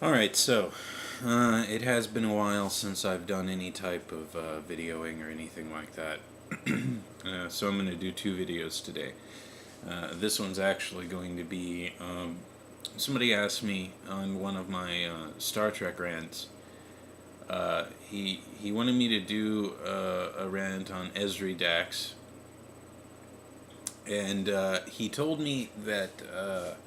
Alright, so, it has been a while since I've done any type of videoing or anything like that. So I'm going to do two videos today. This one's actually going to be, somebody asked me on one of my Star Trek rants, he wanted me to do a rant on Ezri Dax, and he told me that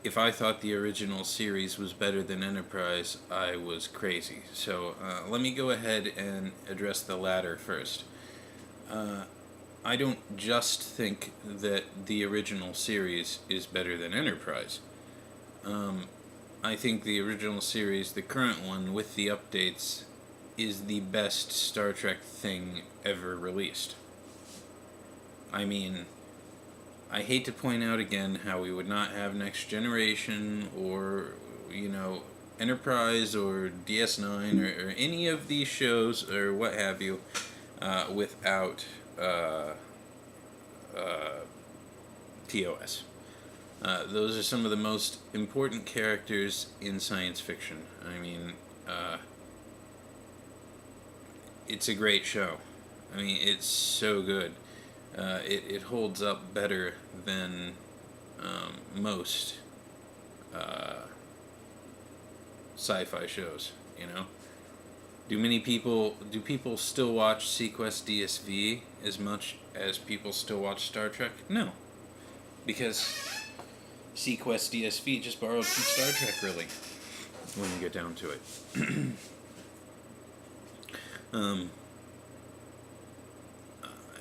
if I thought the original series was better than Enterprise, I was crazy. So let me go ahead and address the latter first. I don't just think that the original series is better than Enterprise. I think the original series, the current one with the updates, is the best Star Trek thing ever released. I mean, I hate to point out again how we would not have Next Generation or, Enterprise or DS9 or any of these shows or what have you without TOS. Those are some of the most important characters in science fiction. I mean, it's a great show. I mean, it's so good. It holds up better than most sci-fi shows. Do people still watch Sequest DSV as much as people still watch Star Trek? No, because Sequest DSV just borrowed from Star Trek, really, when you get down to it.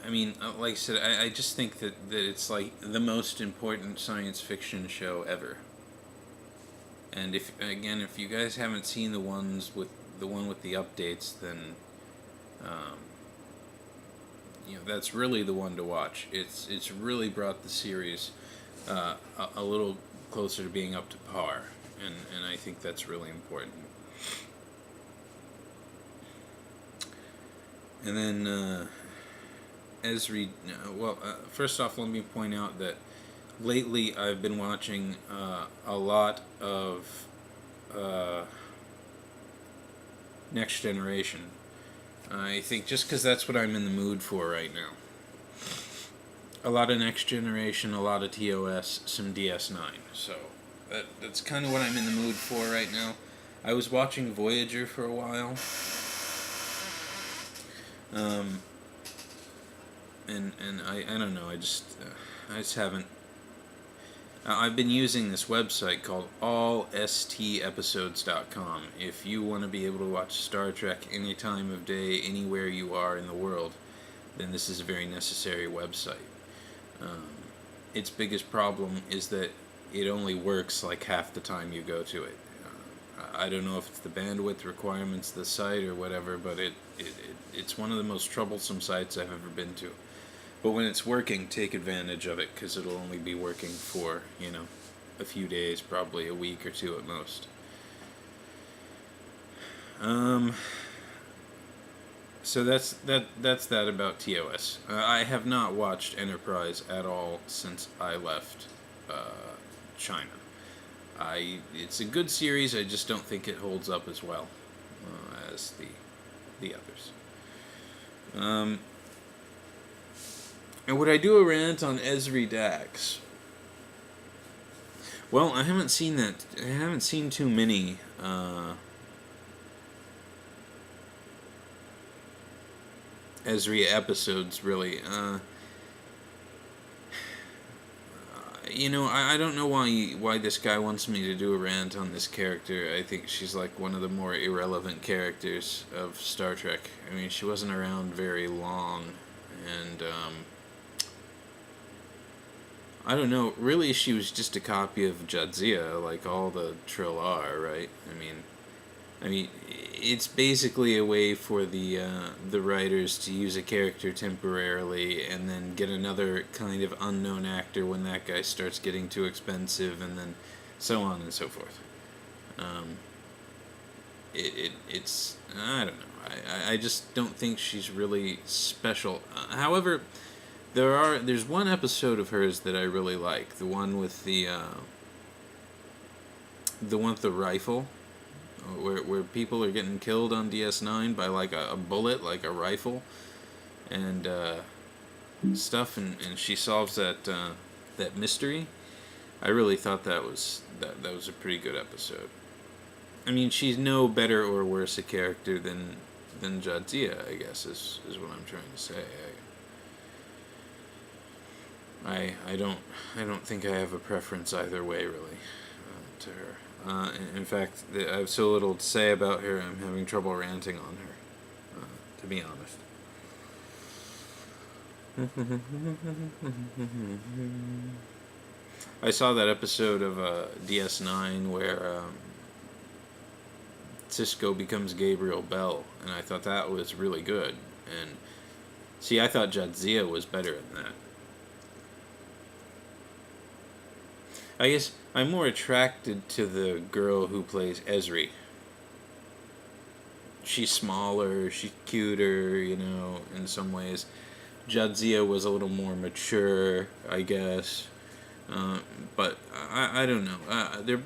I mean, like I said, I just think that it's like the most important science fiction show ever. And if you guys haven't seen the one with the updates, then that's really the one to watch. It's really brought the series a little closer to being up to par, and I think that's really important. And then Ezri, first off, let me point out that lately I've been watching a lot of Next Generation. I think just because that's what I'm in the mood for right now. A lot of Next Generation, a lot of TOS, some DS9. So that's kind of what I'm in the mood for right now. I was watching Voyager for a while. And I don't know, I just haven't. I've been using this website called allstepisodes.com. If you want to be able to watch Star Trek any time of day, anywhere you are in the world, then this is a very necessary website. Its biggest problem is that it only works like half the time you go to it. I don't know if it's the bandwidth requirements of the site or whatever, but it's one of the most troublesome sites I've ever been to. But when it's working, take advantage of it, because it'll only be working for, a few days, probably a week or two at most. So that's that about TOS. I have not watched Enterprise at all since I left China. It's a good series. I just don't think it holds up as well as the others. And would I do a rant on Ezri Dax? Well, I haven't seen that. I haven't seen too many Ezri episodes, really. I don't know why this guy wants me to do a rant on this character. I think she's like one of the more irrelevant characters of Star Trek. I mean, she wasn't around very long, and I don't know. Really, she was just a copy of Jadzia, like all the Trill are, right? I mean, it's basically a way for the writers to use a character temporarily and then get another kind of unknown actor when that guy starts getting too expensive, and then so on and so forth. It's I don't know. I just don't think she's really special. However, there's one episode of hers that I really like. The one with the The one with the rifle, where people are getting killed on DS9 by like a bullet, like a rifle, and stuff, and she solves that mystery. I really thought that was a pretty good episode. I mean, she's no better or worse a character than Jadzia, I guess is what I'm trying to say. I don't think I have a preference either way really to her. In fact, I have so little to say about her. I'm having trouble ranting on her, to be honest. I saw that episode of DS9 where Cisco becomes Gabriel Bell, and I thought that was really good. And see, I thought Jadzia was better than that. I guess I'm more attracted to the girl who plays Ezri. She's smaller, she's cuter, in some ways. Jadzia was a little more mature, I guess. But I don't know. They're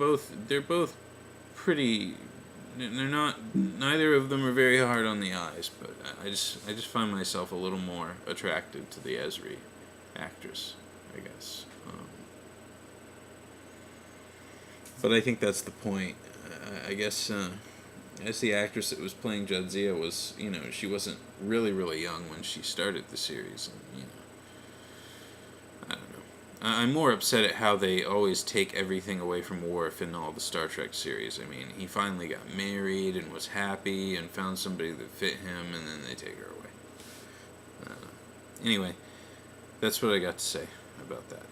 both pretty. They're not. Neither of them are very hard on the eyes. But I just find myself a little more attracted to the Ezri actress, I guess. But I think that's the point. I guess the actress that was playing Jadzia was, she wasn't really, really young when she started the series. And, I don't know. I'm more upset at how they always take everything away from Worf in all the Star Trek series. I mean, he finally got married and was happy and found somebody that fit him, and then they take her away. Anyway, that's what I got to say about that.